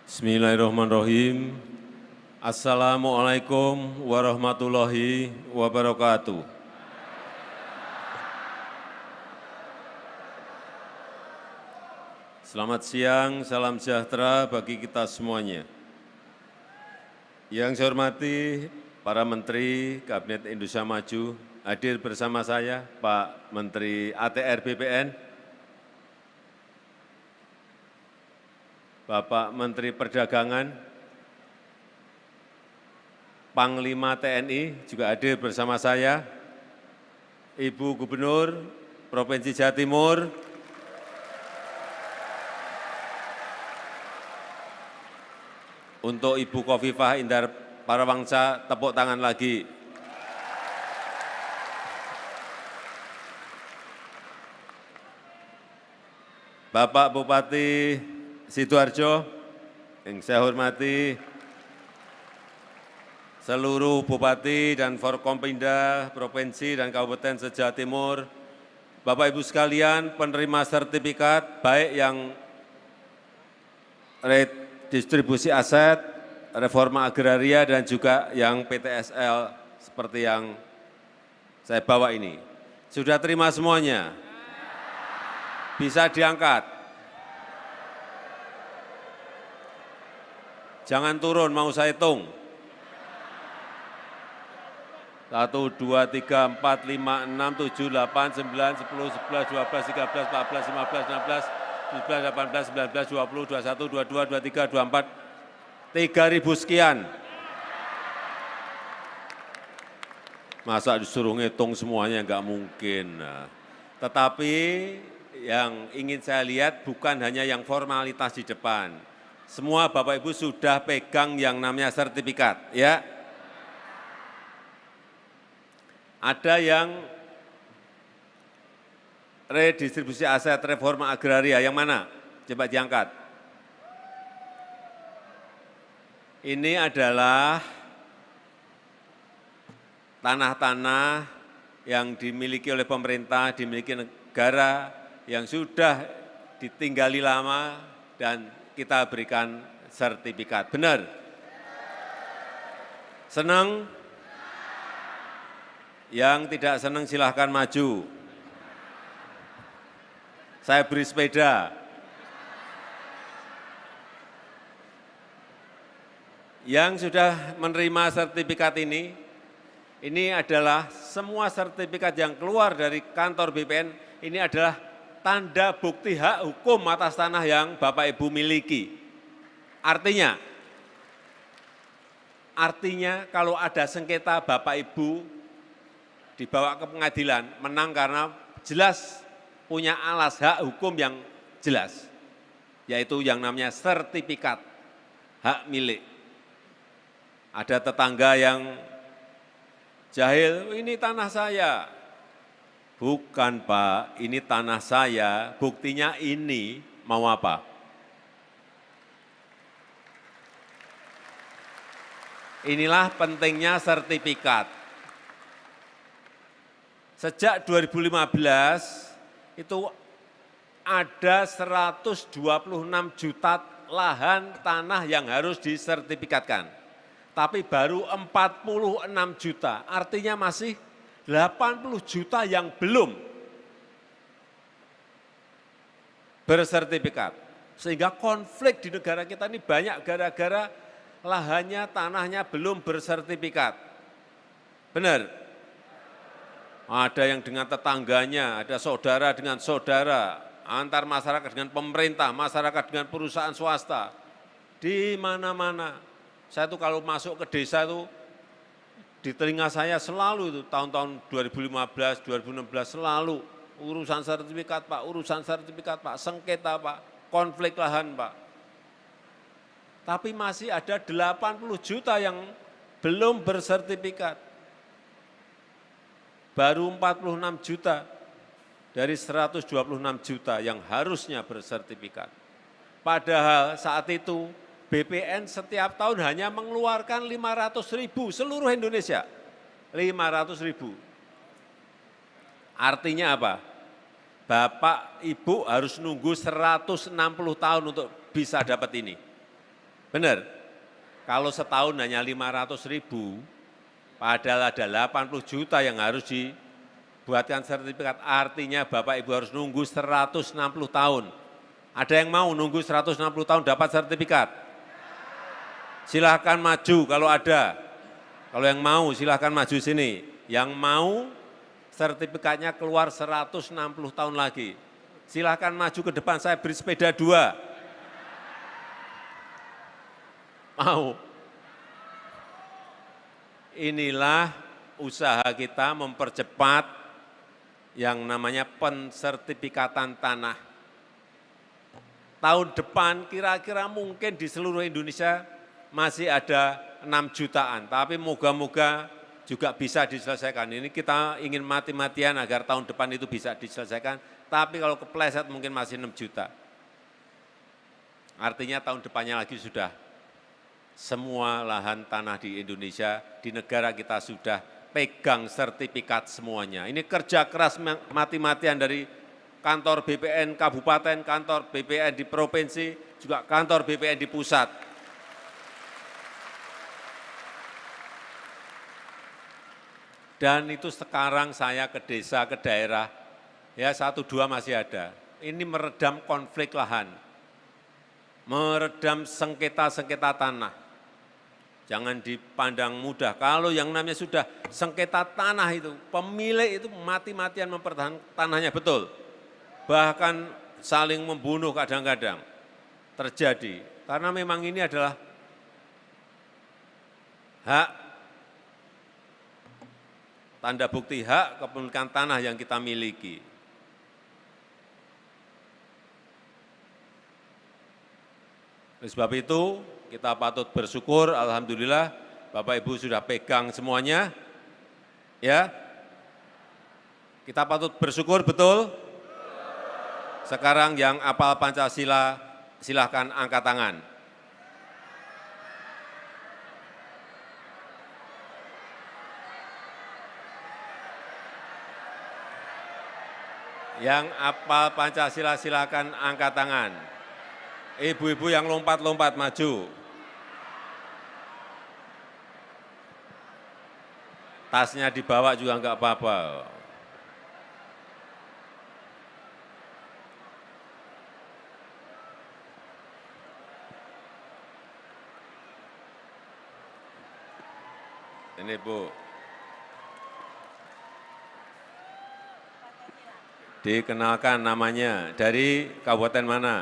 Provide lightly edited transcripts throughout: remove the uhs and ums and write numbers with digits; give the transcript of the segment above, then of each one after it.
Bismillahirrahmanirrahim. Assalamualaikum warahmatullahi wabarakatuh. Selamat siang, salam sejahtera bagi kita semuanya. Yang saya hormati para Menteri Kabinet Indonesia Maju, hadir bersama saya Pak Menteri ATR BPN, Bapak Menteri Perdagangan, Panglima TNI juga hadir bersama saya, Ibu Gubernur Provinsi Jawa Timur, untuk Ibu Khofifah Indar Parawangsa, tepuk tangan lagi. Bapak Bupati Sidoarjo, yang saya hormati, seluruh Bupati dan Forkompinda Provinsi dan Kabupaten se-Jawa Timur, Bapak Ibu sekalian penerima sertifikat, baik yang redistribusi aset, reforma agraria, dan juga yang PTSL seperti yang saya bawa ini. Sudah terima semuanya? Bisa diangkat? Jangan turun, mau saya hitung. 1, 2, 3, 4, 5, 6, 7, 8, 9, 10, 11, 12, 13, 14, 15, 16, 17, 18, 19, 20, 21, 22, 23, 24, 3.000 sekian. Masa disuruh ngitung semuanya, enggak mungkin. Nah, tetapi yang ingin saya lihat bukan hanya yang formalitas di depan. Semua Bapak Ibu sudah pegang yang namanya sertifikat, ya. Ada yang redistribusi aset reforma agraria, yang mana? Coba diangkat. Ini adalah tanah-tanah yang dimiliki oleh pemerintah, dimiliki negara, yang sudah ditinggali lama dan kita berikan sertifikat. Benar? Senang? Yang tidak senang silahkan maju. Saya beri sepeda. Yang sudah menerima sertifikat ini adalah semua sertifikat yang keluar dari kantor BPN, ini adalah tanda bukti hak hukum atas tanah yang Bapak Ibu miliki. Artinya kalau ada sengketa Bapak Ibu dibawa ke pengadilan, menang karena jelas punya alas hak hukum yang jelas, yaitu yang namanya sertifikat hak milik. Ada tetangga yang jahil, ini tanah saya. Bukan Pak, ini tanah saya, buktinya ini, mau apa? Inilah pentingnya sertifikat. Sejak 2015 itu ada 126 juta lahan tanah yang harus disertifikatkan. Tapi baru 46 juta, artinya masih 80 juta yang belum bersertifikat. Sehingga konflik di negara kita ini banyak gara-gara lahannya, tanahnya belum bersertifikat. Benar? Ada yang dengan tetangganya, ada saudara dengan saudara, antar masyarakat dengan pemerintah, masyarakat dengan perusahaan swasta. Di mana-mana. Saya tuh kalau masuk ke desa itu, di telinga saya selalu itu tahun-tahun 2015, 2016 selalu urusan sertifikat Pak, urusan sertifikat Pak, sengketa Pak, konflik lahan Pak. Tapi masih ada 80 juta yang belum bersertifikat. Baru 46 juta dari 126 juta yang harusnya bersertifikat. Padahal saat itu BPN setiap tahun hanya mengeluarkan 500.000 seluruh Indonesia. 500.000. Artinya apa? Bapak, Ibu harus nunggu 160 tahun untuk bisa dapat ini. Benar? Kalau setahun hanya 500.000, padahal ada 80 juta yang harus dibuatkan sertifikat, artinya Bapak Ibu harus nunggu 160 tahun. Ada yang mau nunggu 160 tahun dapat sertifikat? Silahkan maju kalau ada. Kalau yang mau silahkan maju sini. Yang mau sertifikatnya keluar 160 tahun lagi. Silahkan maju ke depan, saya beri sepeda 2. Mau. Inilah usaha kita mempercepat yang namanya pensertifikatan tanah. Tahun depan kira-kira mungkin di seluruh Indonesia masih ada 6 jutaan, tapi moga-moga juga bisa diselesaikan. Ini kita ingin mati-matian agar tahun depan itu bisa diselesaikan, tapi kalau kepleset mungkin masih 6 juta. Artinya tahun depannya lagi sudah semua lahan tanah di Indonesia, di negara kita sudah pegang sertifikat semuanya. Ini kerja keras mati-matian dari kantor BPN kabupaten, kantor BPN di provinsi, juga kantor BPN di pusat. Dan itu sekarang saya ke desa, ke daerah, ya 1-2 masih ada. Ini meredam konflik lahan, meredam sengketa-sengketa tanah. Jangan dipandang mudah, kalau yang namanya sudah sengketa tanah itu, pemilik itu mati-matian mempertahankan tanahnya, betul. Bahkan saling membunuh kadang-kadang terjadi, karena memang ini adalah hak, tanda bukti hak kepemilikan tanah yang kita miliki. Oleh sebab itu, kita patut bersyukur, alhamdulillah Bapak Ibu sudah pegang semuanya. Ya. Kita patut bersyukur, betul? Sekarang yang hafal Pancasila silahkan angkat tangan. Yang hafal Pancasila silakan angkat tangan. Ibu-ibu yang lompat-lompat maju. Tasnya dibawa juga enggak apa-apa. Ini Bu. Dikenalkan namanya, dari kabupaten mana?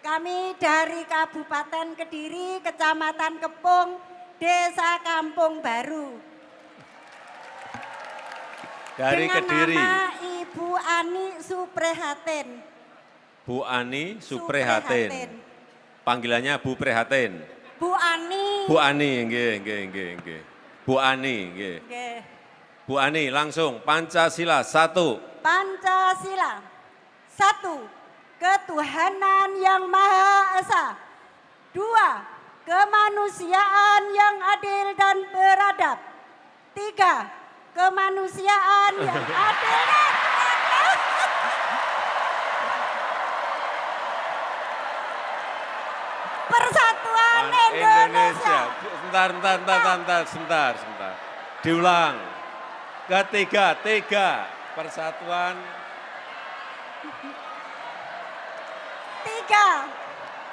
Kami dari Kabupaten Kediri, Kecamatan Kepung, Desa Kampung Baru. Dari dengan Kediri. Nama Ibu Ani Suprihatin. Bu Ani Suprihatin. Panggilannya Bu Prihatin. Bu Ani. Bu Ani, nggih. Bu Ani, nggih. Bu Ani, langsung Pancasila 1. Pancasila 1. Ketuhanan yang Maha Esa. 2. Kemanusiaan yang adil dan beradab. 3. Kemanusiaan yang adil dan beradab. Persatuan Indonesia. Sebentar. Diulang. Ketiga, Persatuan.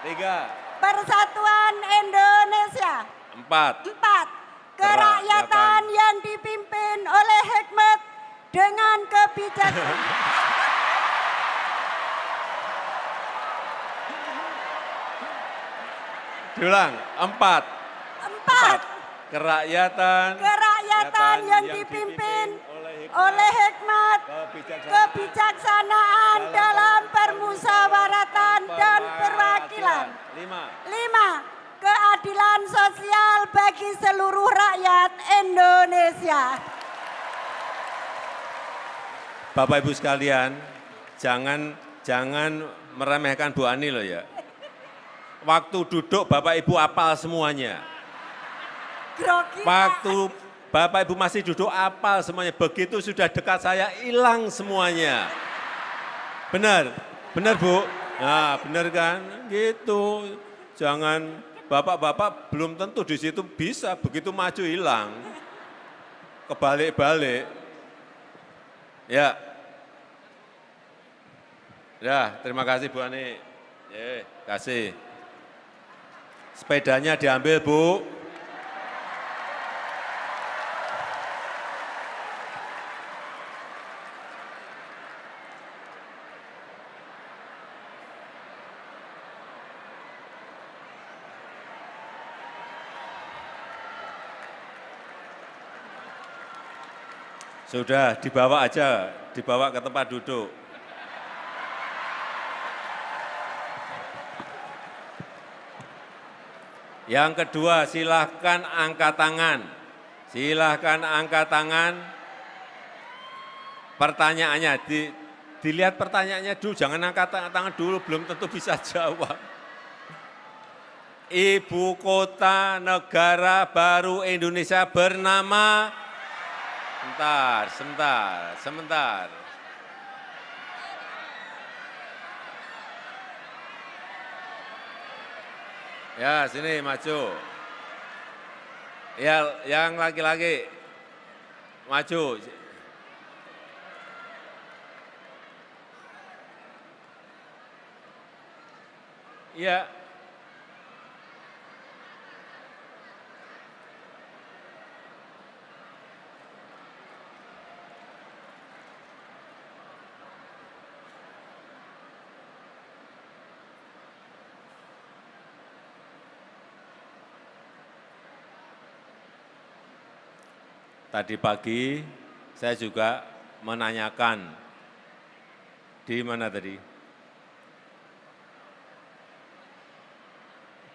3. Persatuan Indonesia. 4. Kerakyatan yang dipimpin oleh hikmat dengan kebijaksanaan. Diulang, 4. Kerakyatan yang dipimpin oleh hikmat, kebijaksanaan dalam permusyawaratan dan perwakilan. 5. Keadilan sosial bagi seluruh rakyat Indonesia. Bapak Ibu sekalian, jangan meremehkan Bu Ani loh ya. Waktu duduk Bapak Ibu apal semuanya. Waktu Bapak Ibu masih duduk apal semuanya, begitu sudah dekat saya hilang semuanya. Benar Bu? Nah benar kan? Gitu, jangan bapak-bapak belum tentu di situ bisa, begitu maju hilang. Kebalik-balik. Ya. Ya, terima kasih Bu Ani. Kasih. Sepedanya diambil, Bu. Sudah, dibawa aja, dibawa ke tempat duduk. Yang kedua, silahkan angkat tangan. Silahkan angkat tangan. Pertanyaannya, dilihat pertanyaannya dulu, jangan angkat tangan dulu, belum tentu bisa jawab. Ibu kota negara baru Indonesia bernama, sebentar. Ya, sini maju. Ya, yang laki-laki maju. Ya. Tadi pagi saya juga menanyakan di mana tadi?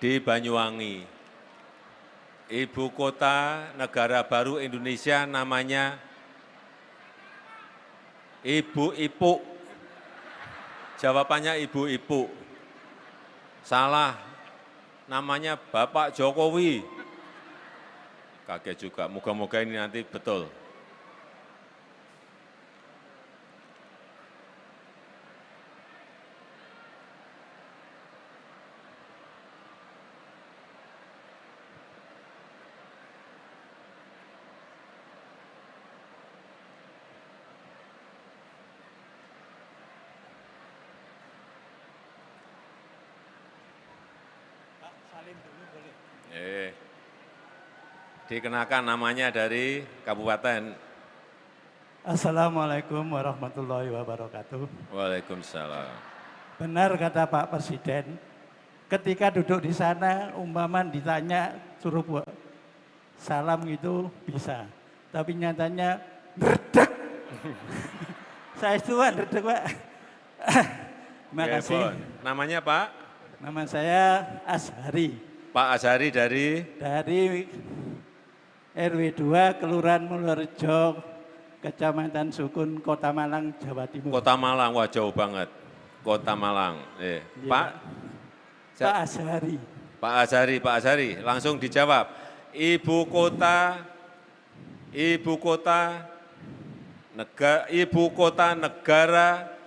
Di Banyuwangi. Ibu kota negara baru Indonesia namanya Ibu Ipuk. Jawabannya Ibu Ipuk. Salah, namanya Bapak Jokowi. Kaget juga, moga-moga ini nanti betul. Pak, salim dulu boleh? Dikenakan namanya dari kabupaten. Assalamualaikum warahmatullahi wabarakatuh. Waalaikumsalam. Benar kata Pak Presiden, ketika duduk di sana umpaman ditanya suruh buat salam itu bisa. Tapi nyatanya redek. Saya tua redek Pak. Terima Oke, kasih. Bon. Namanya Pak? Nama saya Ashari. Pak Azhari dari? Dari RW 2 Kelurahan Mulyorejo, Kecamatan Sukun, Kota Malang, Jawa Timur. Kota Malang, wah jauh banget. Kota Malang. Iya. Pak? Pak Ashari. Pak Azhari, langsung dijawab. Ibu kota negara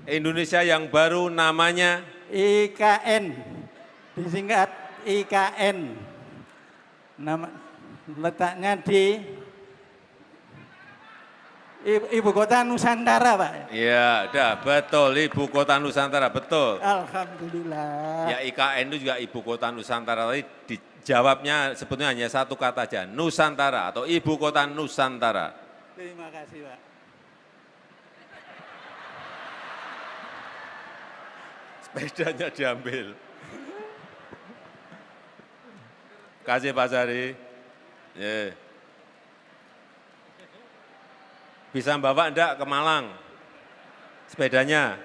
Indonesia yang baru namanya IKN, disingkat IKN. Nama letaknya di Ibu Kota Nusantara, Pak. ya, dah betul, Ibu Kota Nusantara, betul. Alhamdulillah. Ya IKN itu juga Ibu Kota Nusantara, tapi dijawabnya sebetulnya hanya satu kata aja, Nusantara atau Ibu Kota Nusantara. Terima kasih, Pak. Sepedanya diambil. Kasih Pak Sari. Bisa bawa enggak ke Malang? Sepedanya?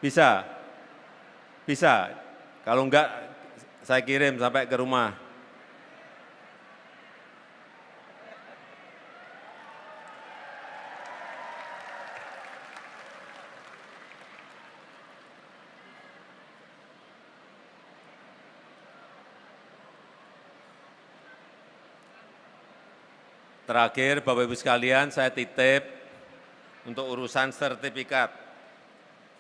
Bisa? Bisa. Kalau enggak, saya kirim sampai ke rumah. Terakhir, Bapak Ibu sekalian, saya titip untuk urusan sertifikat.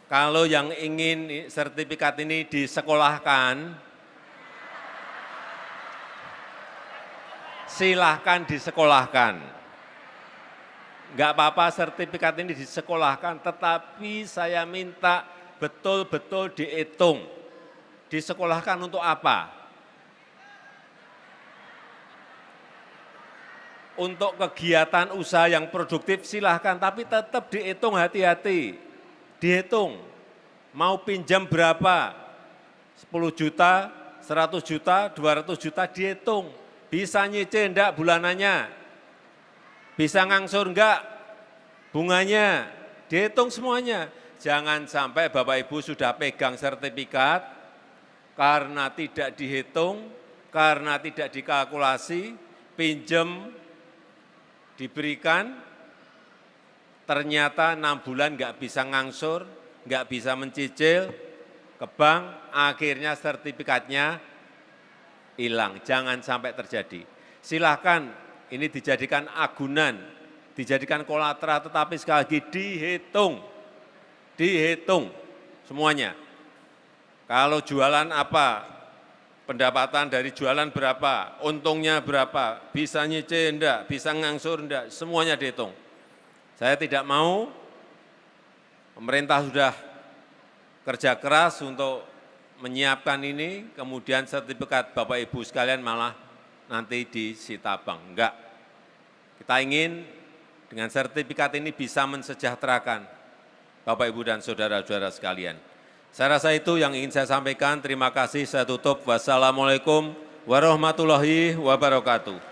Kalau yang ingin sertifikat ini disekolahkan, silahkan disekolahkan. Enggak apa-apa sertifikat ini disekolahkan, tetapi saya minta betul-betul dihitung. Disekolahkan untuk apa? Untuk kegiatan usaha yang produktif silahkan, tapi tetap dihitung hati-hati. Dihitung, mau pinjam berapa? 10 juta, 100 juta, 200 juta dihitung. Bisa nyicil enggak bulanannya? Bisa ngangsur enggak bunganya? Dihitung semuanya. Jangan sampai Bapak Ibu sudah pegang sertifikat, karena tidak dihitung, karena tidak dikalkulasi, pinjam, diberikan, ternyata 6 bulan enggak bisa ngangsur, enggak bisa mencicil ke bank, akhirnya sertifikatnya hilang. Jangan sampai terjadi. Silahkan ini dijadikan agunan, dijadikan kolateral, tetapi sekali lagi dihitung semuanya. Kalau jualan apa, pendapatan dari jualan berapa, untungnya berapa, bisa nyicil enggak, bisa ngangsur enggak, semuanya dihitung. Saya tidak mau, pemerintah sudah kerja keras untuk menyiapkan ini, kemudian sertifikat Bapak Ibu sekalian malah nanti disita bank. Enggak. Kita ingin dengan sertifikat ini bisa mensejahterakan Bapak Ibu dan saudara-saudara sekalian. Saya rasa itu yang ingin saya sampaikan. Terima kasih, saya tutup. Wassalamualaikum warahmatullahi wabarakatuh.